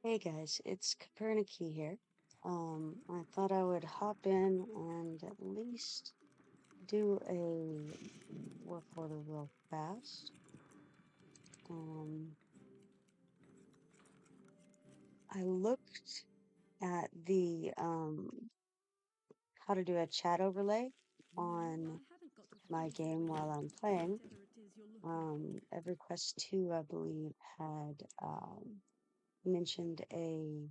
Hey guys, it's Kipoerneke here. I thought I would hop in and at least do a work order real fast. I looked at the how to do a chat overlay on my game while I'm playing. EverQuest 2, I believe, had mentioned a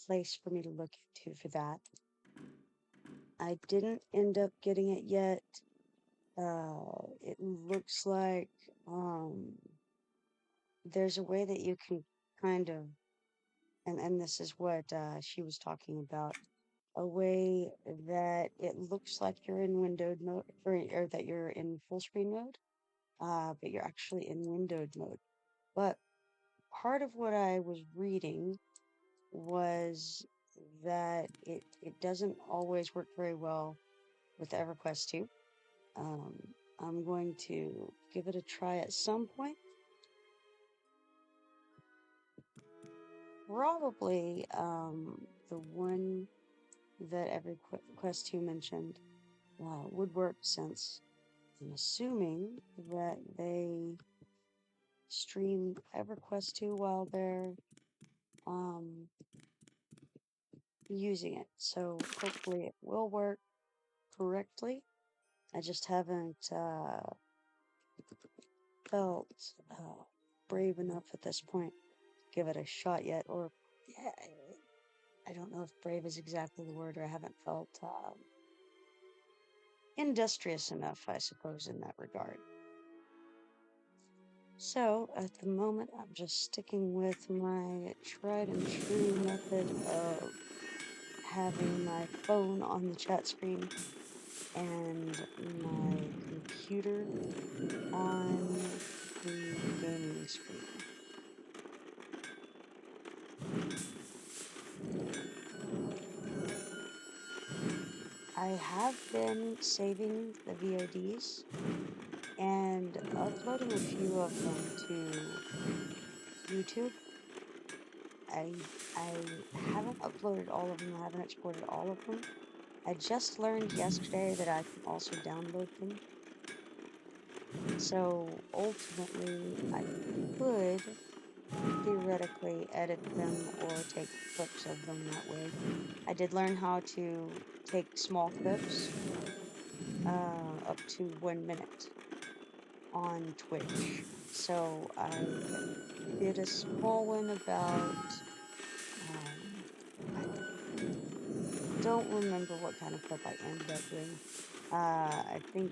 place for me to look into for that. I didn't end up getting it yet. It looks like there's a way that you can kind of, and this is what she was talking about, a way that it looks like you're in windowed mode, or that you're in full screen mode, but you're actually in windowed mode. But part of what I was reading was that it doesn't always work very well with EverQuest 2. I'm going to give it a try at some point. Probably the one that EverQuest 2 mentioned would work, since I'm assuming that they stream EverQuest 2 while they're using it. So hopefully it will work correctly. I just haven't felt brave enough at this point to give it a shot yet. Or, yeah, I don't know if brave is exactly the word, or I haven't felt industrious enough, I suppose, in that regard. So at the moment, I'm just sticking with my tried and true method of having my phone on the chat screen and my computer on the gaming screen. I have been saving the VODs and uploading a few of them to YouTube. I haven't uploaded all of them. I haven't exported all of them. I just learned yesterday that I can also download them. So ultimately, I could theoretically edit them or take clips of them that way. I did learn how to take small clips, up to 1 minute on Twitch. So I did a small one about, I don't remember what kind of clip I ended up doing. I think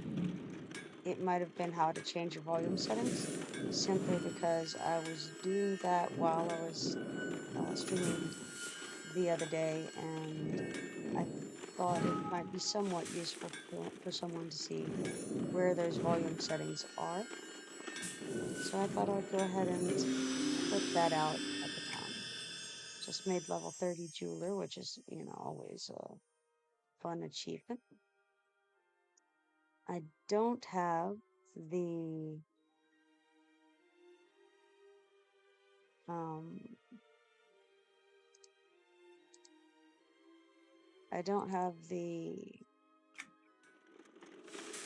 it might have been how to change your volume settings, simply because I was doing that while I was streaming the other day, and I thought it might be somewhat useful for someone to see where those volume settings are. So I thought I'd go ahead and clip that out at the time. Just made level 30 jeweler, which is, always a fun achievement. I don't have the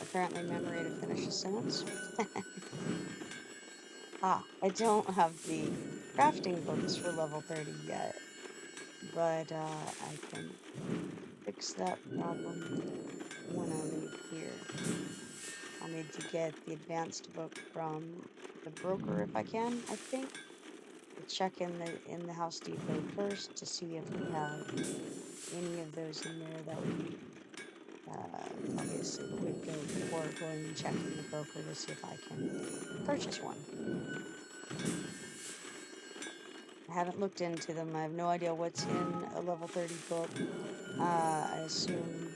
apparently memory to finish a sentence. I don't have the crafting books for level 30 yet, but I can fix that problem when I leave here. I'll need to get the advanced book from the broker if I can, I think. We'll check in the House Depot first to see if we have any of those in there. That would be obviously the way to go before going and checking the broker to see if I can purchase one. I haven't looked into them. I have no idea what's in a level 30 book. I assume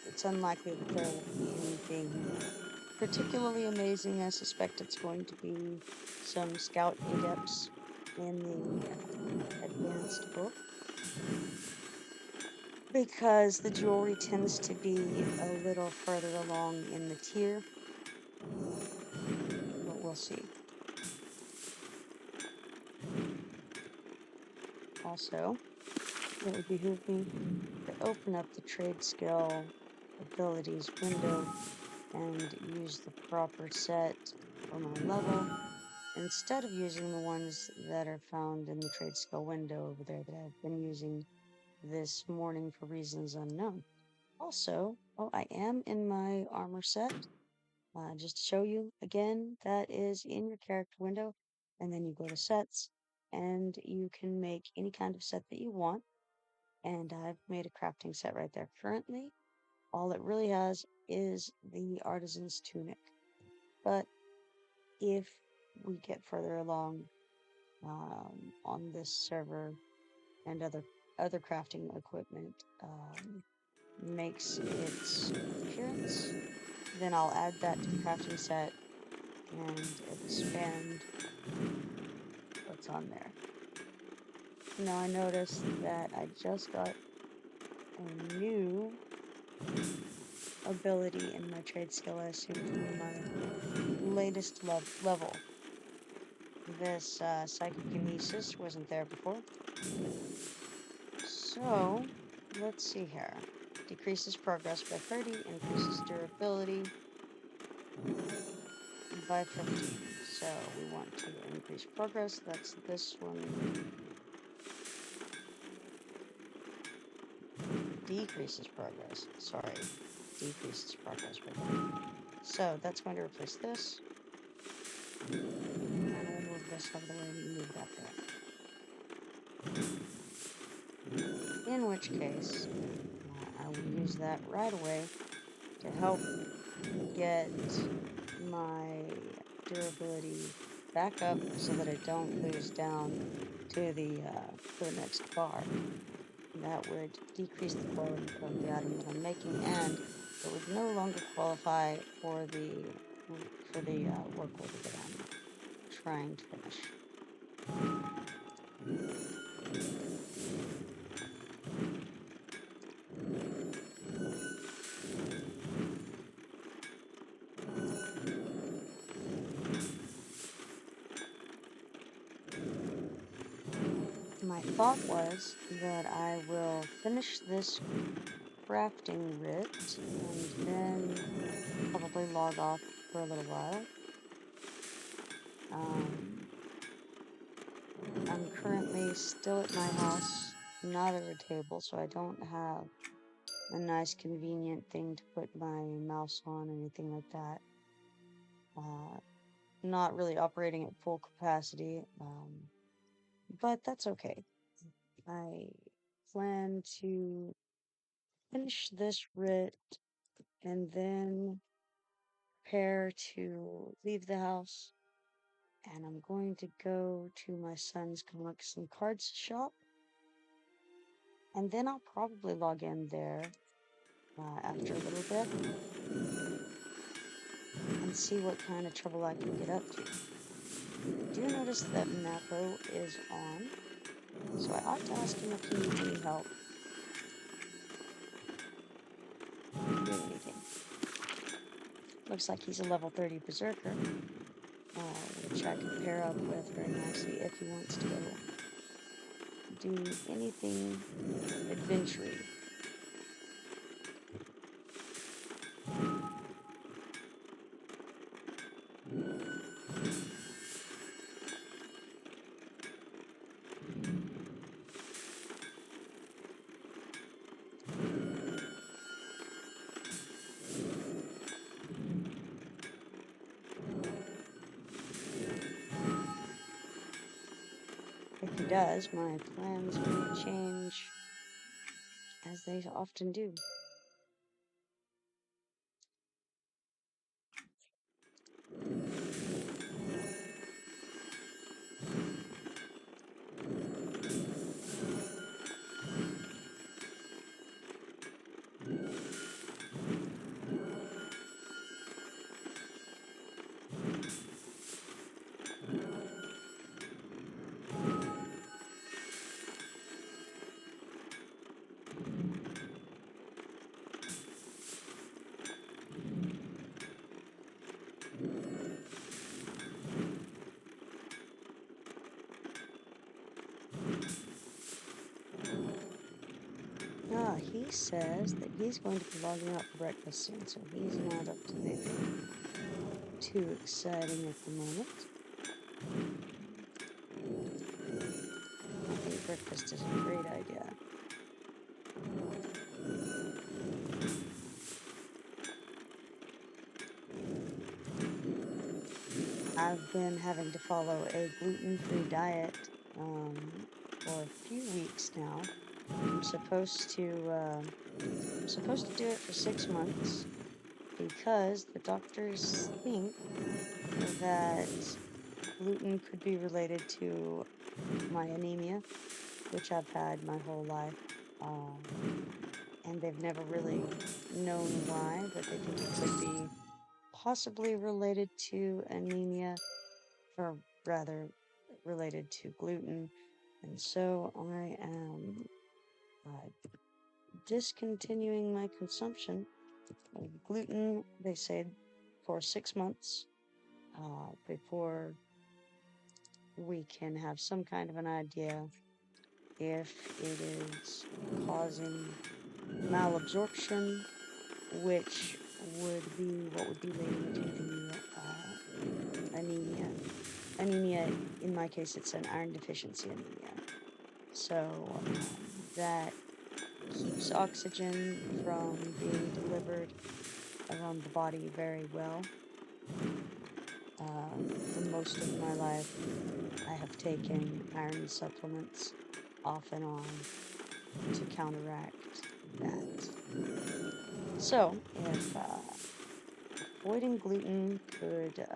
it's unlikely that there will be anything particularly amazing. I suspect it's going to be some scout adepts in the advanced book, because the jewelry tends to be a little further along in the tier, but we'll see. Also, it would behoove me to open up the trade skill abilities window and use the proper set for my level instead of using the ones that are found in the trade skill window over there that I've been using this morning for reasons unknown. Also, I am in my armor set. Just to show you again, that is in your character window, and then you go to sets, and you can make any kind of set that you want. And I've made a crafting set right there. Currently, all it really has is the artisan's tunic. But if we get further along on this server and other crafting equipment makes its appearance, then I'll add that to the crafting set and expand what's on there. Now I noticed that I just got a new ability in my trade skill, I assume from my latest level. This psychokinesis wasn't there before. So, let's see here. Decreases progress by 30, increases durability by 15. So we want to increase progress. That's this one. Decreases progress. Sorry. Decreases progress by 30. So that's going to replace this. And we'll move this out of the way and move that there. In which case, I will use that right away to help get my durability back up so that I don't lose down to the next bar. That would decrease the quality of the item that I'm making, and it would no longer qualify for the work order that I'm trying to finish. My thought was that I will finish this crafting writ and then probably log off for a little while. I'm currently still at my house, not at a table, so I don't have a nice convenient thing to put my mouse on, anything like that. Not really operating at full capacity, but that's okay. I plan to finish this writ and then prepare to leave the house. And I'm going to go to my son's comic some cards shop. And then I'll probably log in there after a little bit and see what kind of trouble I can get up to. I do notice that Mappo is on, so I ought to ask him if he needs any help doing anything. Looks like he's a level 30 Berserker, which I can pair up with very nicely if he wants to go do anything adventure-y. If he does, my plans may change, as they often do. he says that he's going to be logging out for breakfast soon, so he's not up to anything too exciting at the moment. I think breakfast is a great idea. I've been having to follow a gluten-free diet for a few weeks now. I'm supposed to do it for 6 months because the doctors think that gluten could be related to my anemia, which I've had my whole life. And they've never really known why, but they think it could be possibly related to anemia, or rather related to gluten. And so I am discontinuing my consumption of gluten, they say, for 6 months before we can have some kind of an idea if it is causing malabsorption, which would be what would be leading to the anemia. Anemia, in my case, it's an iron deficiency anemia. So that keeps oxygen from being delivered around the body very well. For most of my life, I have taken iron supplements off and on to counteract that. So, if avoiding gluten could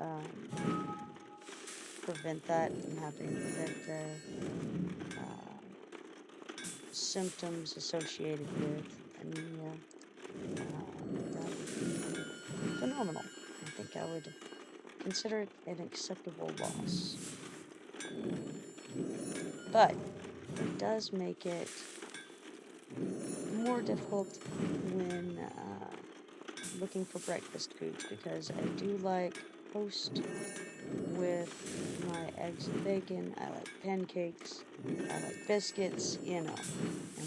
prevent that from happening, prevent the symptoms associated with anemia, that would be phenomenal. I think I would consider it an acceptable loss. But it does make it more difficult when looking for breakfast foods, because I do like toast with my eggs and bacon. I like pancakes. I like biscuits, and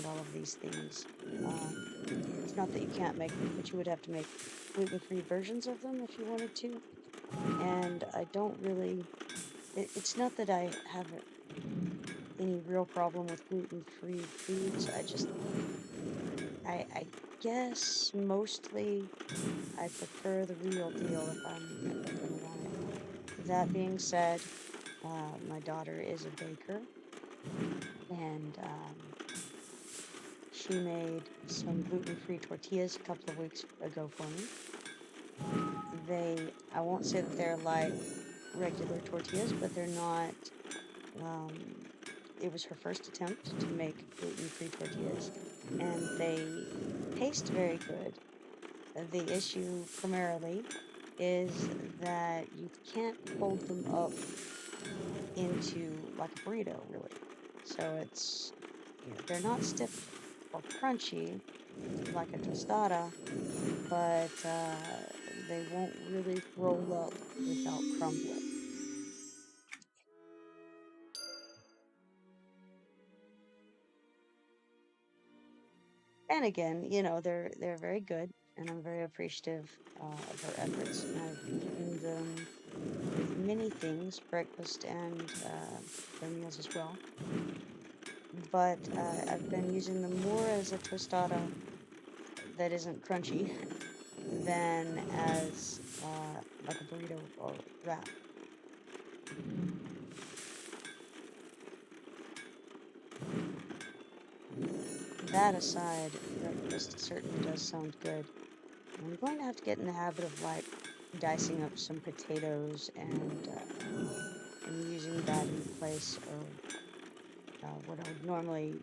all of these things. It's not that you can't make them, but you would have to make gluten-free versions of them if you wanted to. And I don't really... It's not that I have any real problem with gluten-free foods. I guess mostly I prefer the real deal if I'm gonna want it. That being said, my daughter is a baker, and she made some gluten-free tortillas a couple of weeks ago for me. I won't say that they're like regular tortillas, but they're not, it was her first attempt to make gluten-free tortillas, and they taste very good. The issue primarily is that you can't fold them up into like a burrito, really. So it's, they're not stiff or crunchy like a tostada, but they won't really roll up without crumbling. And again, they're very good, and I'm very appreciative of her efforts. And I've eaten them with many things, breakfast and their meals as well. But I've been using them more as a tostada that isn't crunchy than as like a burrito or wrap. That aside, breakfast certainly does sound good. I'm going to have to get in the habit of like dicing up some potatoes and using that in place of what I would normally,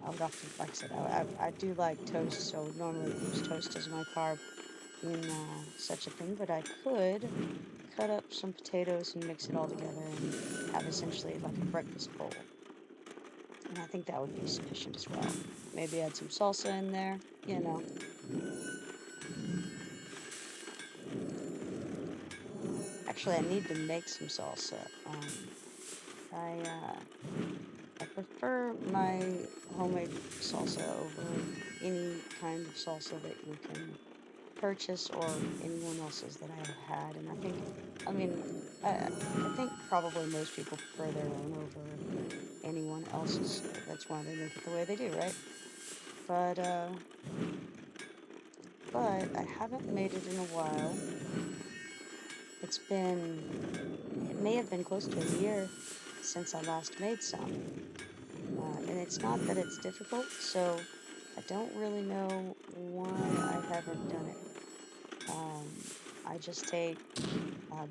I would often, like I said, I do like toast, so I would normally use toast as my carb in such a thing, but I could cut up some potatoes and mix it all together and have essentially like a breakfast bowl. And I think that would be sufficient as well. Maybe add some salsa in there, Actually, I need to make some salsa. I prefer my homemade salsa over any kind of salsa that you can purchase or anyone else's that I have had. And I mean, I think probably most people prefer their own over anyone else's. That's why they make it the way they do, right? But I haven't made it in a while. It may have been close to a year since I last made some. And it's not that it's difficult, so I don't really know why I haven't done it. I just take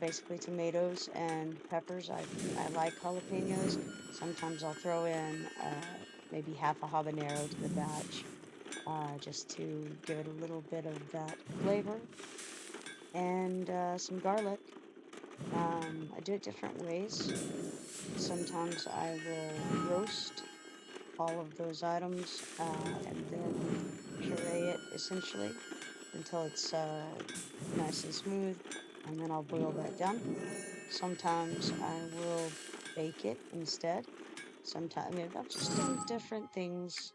basically tomatoes and peppers. I like jalapenos. Sometimes I'll throw in maybe half a habanero to the batch just to give it a little bit of that flavor, and some garlic. I do it different ways. Sometimes I will roast all of those items and then puree it essentially until it's nice and smooth, and then I'll boil that down. Sometimes I will bake it instead. Sometimes, I mean, I've just done different things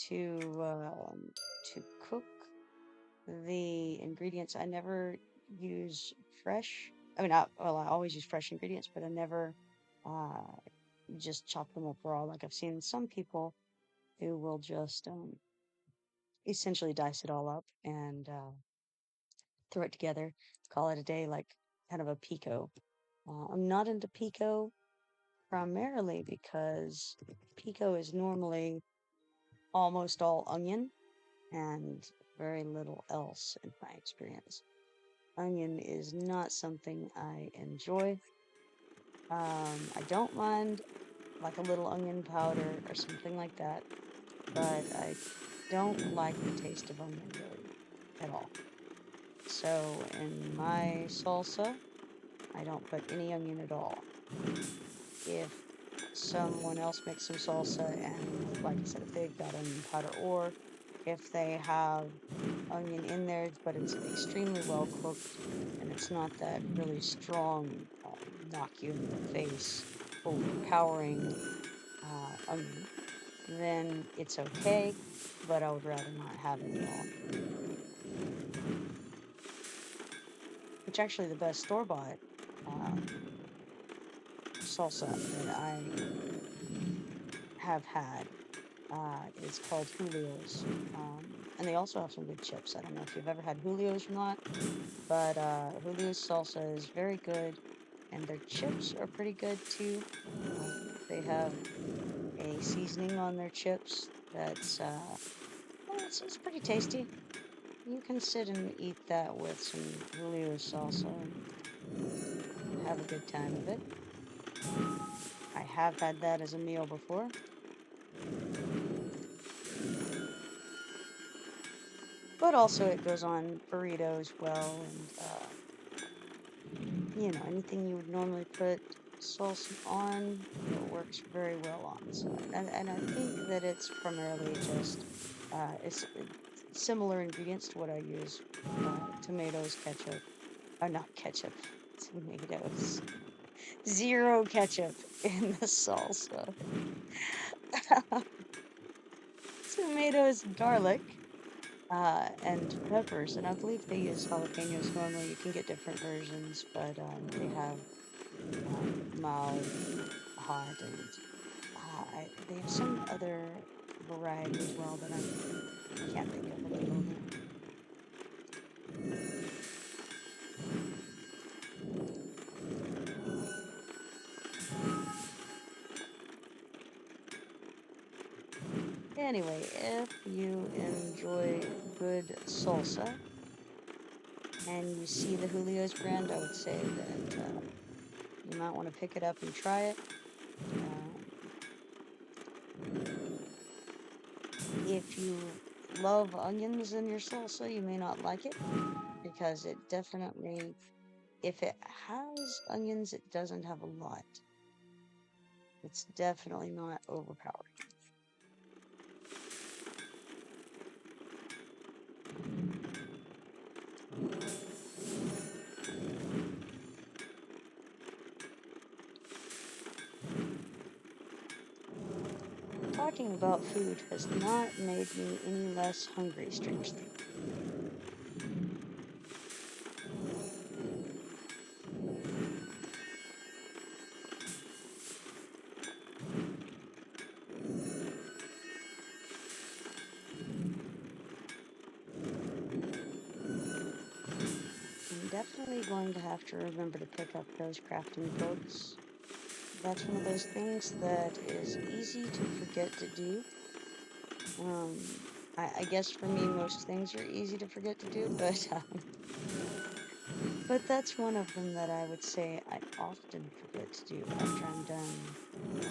to cook the ingredients. I never use fresh. I mean, I always use fresh ingredients, but I never uh, just chop them up raw. Like I've seen some people who will just essentially dice it all up and throw it together, call it a day, like kind of a pico. I'm not into pico primarily because pico is normally almost all onion and very little else in my experience. Onion is not something I enjoy. I don't mind like a little onion powder or something like that, but I don't like the taste of onion really at all. So in my salsa, I don't put any onion at all. If someone else makes some salsa and, like I said, if they've got onion powder, or if they have onion in there, but it's extremely well cooked and it's not that really strong, knock you in the face, overpowering onion, then it's okay, but I would rather not have it at all. Which actually the best store-bought salsa that I have had is called Julio's. And they also have some good chips. I don't know if you've ever had Julio's or not, but Julio's salsa is very good, and their chips are pretty good too. They have a seasoning on their chips that's it's pretty tasty. You can sit and eat that with some Julio's salsa and have a good time of it. I have had that as a meal before. But also it goes on burritos well, and you know, anything you would normally put salsa on, it works very well on. So, and I think that it's primarily just it's similar ingredients to what I use: tomatoes, ketchup, not ketchup, tomatoes, zero ketchup in the salsa, tomatoes, garlic. And peppers, and I believe they use jalapenos normally. You can get different versions, but they have mild, hot, and they have some other variety as well that I can't think of at the moment. Anyway, if you enjoy good salsa and you see the Julio's brand, I would say that you might want to pick it up and try it. If you love onions in your salsa, you may not like it because it definitely, if it has onions, it doesn't have a lot. It's definitely not overpowering. talking about food has not made me any less hungry, strangely. I'm definitely going to have to remember to pick up those crafting books. That's one of those things that is easy to forget to do. I guess for me, most things are easy to forget to do, but that's one of them that I would say I often forget to do after I'm done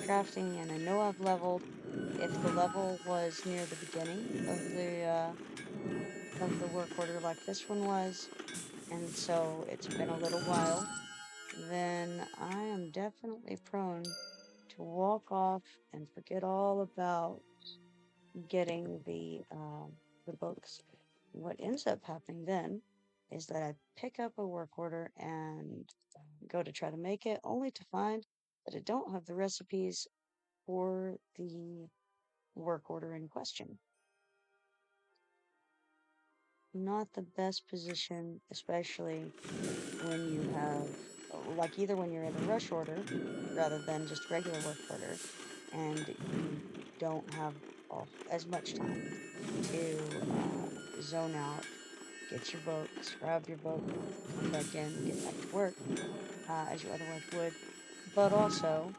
crafting and I know I've leveled. If the level was near the beginning of the work order like this one was, and so it's been a little while, then I am definitely prone to walk off and forget all about getting the books. What ends up happening then is that I pick up a work order and go to try to make it, only to find that I don't have the recipes for the work order in question. Not the best position, especially when you have, like, either when you're in a rush order rather than just regular work order, and you don't have as much time to zone out, get your book, grab your book, come back in, get back to work as you otherwise would. But also,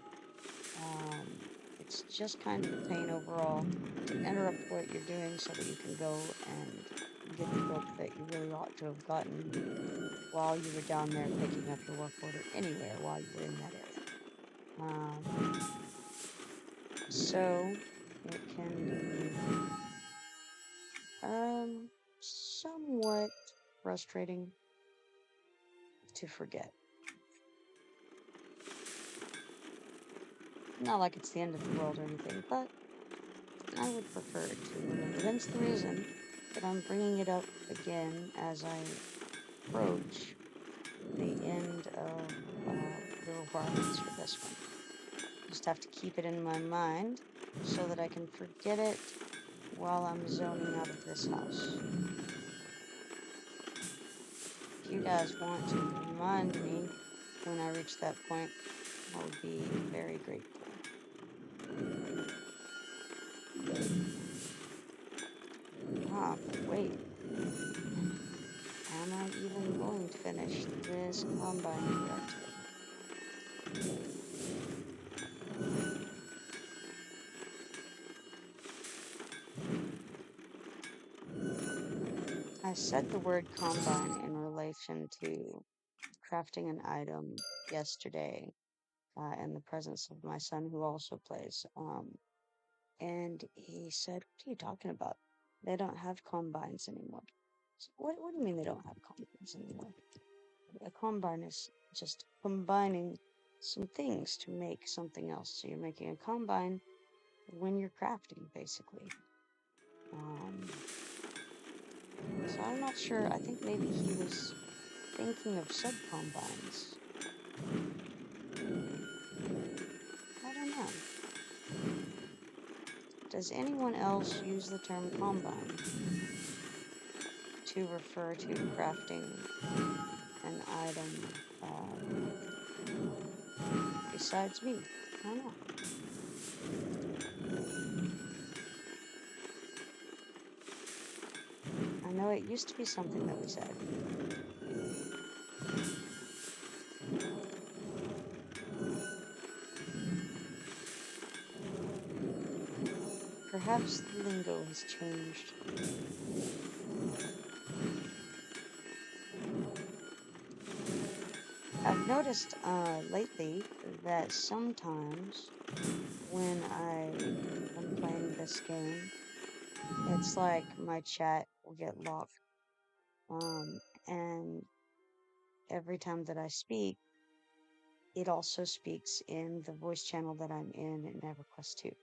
it's just kind of a pain overall to interrupt what you're doing so that you can go and get the book that you really ought to have gotten while you were down there picking up your work order anywhere while you were in that area. So it can be somewhat frustrating to forget. Not like it's the end of the world or anything, but I would prefer to remember. That's the reason that I'm bringing it up again as I approach the end of the requirements for this one. Just have to keep it in my mind so that I can forget it while I'm zoning out of this house. If you guys want to remind me when I reach that point, I would be very grateful. But wait. Am I even going to finish this combine correctly? I said the word combine in relation to crafting an item yesterday in the presence of my son who also plays. And he said, "What are you talking about? They don't have combines anymore." So what do you mean they don't have combines anymore? A combine is just combining some things to make something else. So you're making a combine when you're crafting, basically. So I'm not sure. I think maybe he was thinking of sub-combines. I don't know. Does anyone else use the term combine to refer to crafting an item besides me? I don't know. I know it used to be something that we said. Perhaps the lingo has changed. I've noticed lately that sometimes when I'm playing this game, it's like my chat will get locked. And every time that I speak, it also speaks in the voice channel that I'm in EverQuest 2.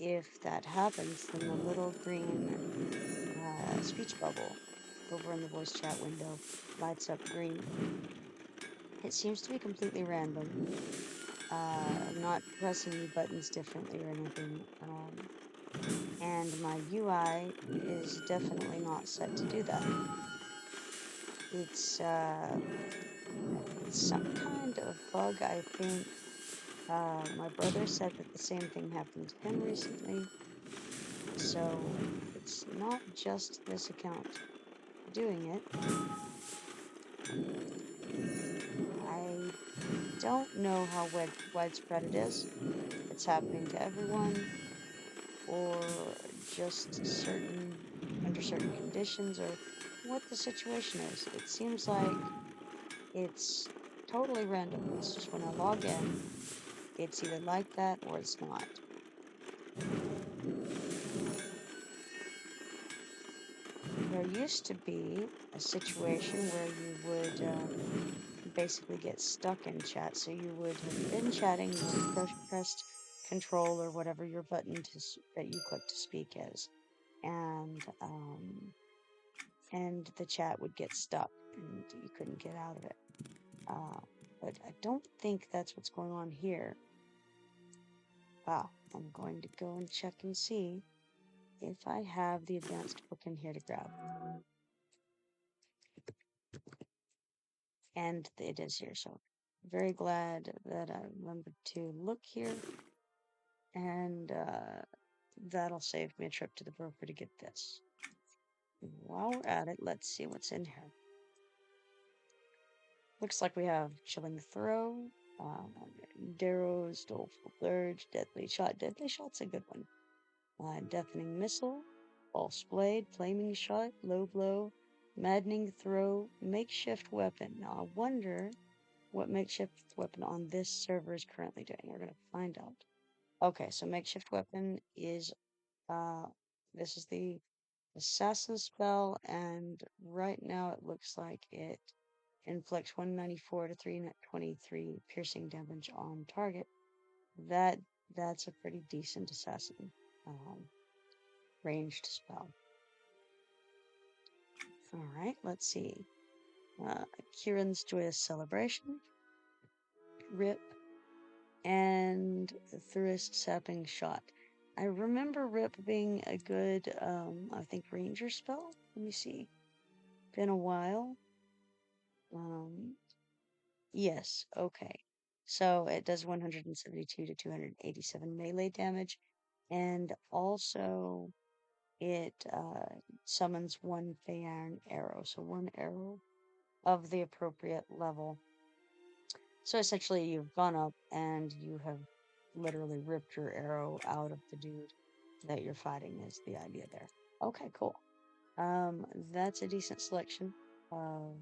If that happens, then the little green speech bubble over in the voice chat window lights up green. It seems to be completely random. I'm not pressing any buttons differently or anything. And my UI is definitely not set to do that. It's some kind of bug, I think. My brother said that the same thing happened to him recently, so it's not just this account doing it. I don't know how widespread it is, if it's happening to everyone, or just under certain conditions, or what the situation is. It seems like it's totally random. It's just when I log in, it's either like that or it's not. There used to be a situation where you would basically get stuck in chat. So you would have been chatting, you would have pressed control or whatever your button that you click to speak is, and the chat would get stuck and you couldn't get out of it. But I don't think that's what's going on here. Wow, I'm going to go and check and see if I have the advanced book in here to grab. And it is here, so very glad that I remembered to look here, and that'll save me a trip to the broker to get this. While we're at it, let's see what's in here. Looks like we have Chilling Throw, Darrow's Doleful Dirge, Deadly Shot. Deadly Shot's a good one. Deafening Missile, False Blade, Flaming Shot, Low Blow, Maddening Throw, Makeshift Weapon. Now I wonder what Makeshift Weapon on this server is currently doing. We're going to find out. Okay, so Makeshift Weapon is, this is the assassin spell, and right now it looks like it inflicts 194 to 323 piercing damage on target. That's a pretty decent assassin ranged spell. All right, let's see. Kieran's Joyous Celebration, Rip, and Thurist Sapping Shot. I remember Rip being a good, I think, ranger spell. Let me see. Been a while. Yes, okay. So it does 172 to 287 melee damage, and also it summons one Fey-Iron arrow, so one arrow of the appropriate level. So essentially, you've gone up and you have literally ripped your arrow out of the dude that you're fighting, is the idea there. Okay, cool. That's a decent selection of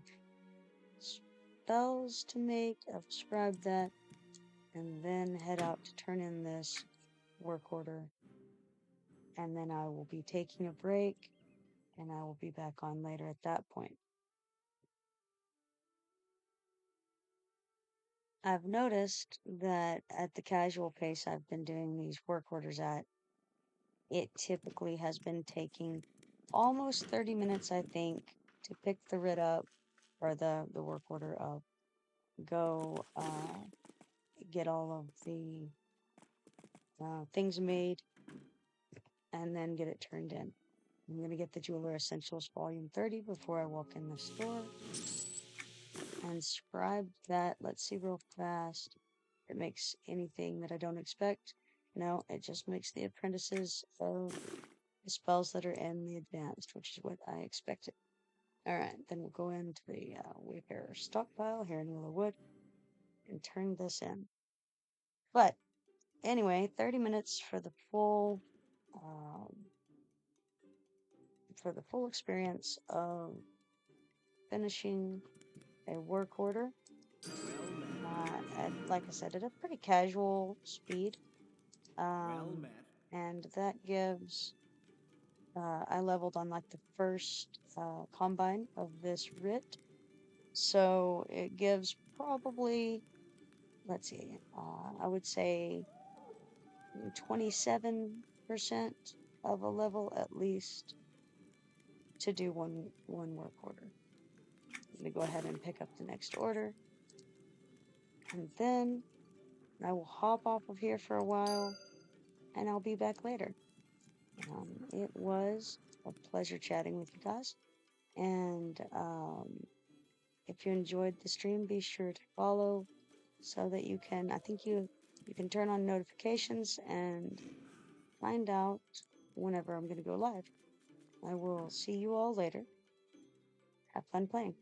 spells to make. I've described that, and then head out to turn in this work order, and then I will be taking a break, and I will be back on later at that point. I've noticed that at the casual pace I've been doing these work orders at, it typically has been taking almost 30 minutes, I think, to pick the writ up, or the work order up, go get all of the things made, and then get it turned in. I'm going to get the Jeweler Essentials Volume 30 before I walk in the store and scribe that. Let's see real fast if it makes anything that I don't expect. No, it just makes the apprentices of the spells that are in the advanced, which is what I expected. Alright, then we'll go into the Wayfarer stockpile here in Willow Wood and turn this in. But anyway, 30 minutes for the full experience of finishing a work order. Like I said, at a pretty casual speed. And that gives, I leveled on like the first combine of this writ. So it gives probably, let's see, I would say 27% of a level at least to do one work order. I'm going to go ahead and pick up the next order. And then I will hop off of here for a while, and I'll be back later. It was a pleasure chatting with you guys, and if you enjoyed the stream, be sure to follow so that you can. I think you can turn on notifications and find out whenever I'm going to go live. I will see you all later. Have fun playing.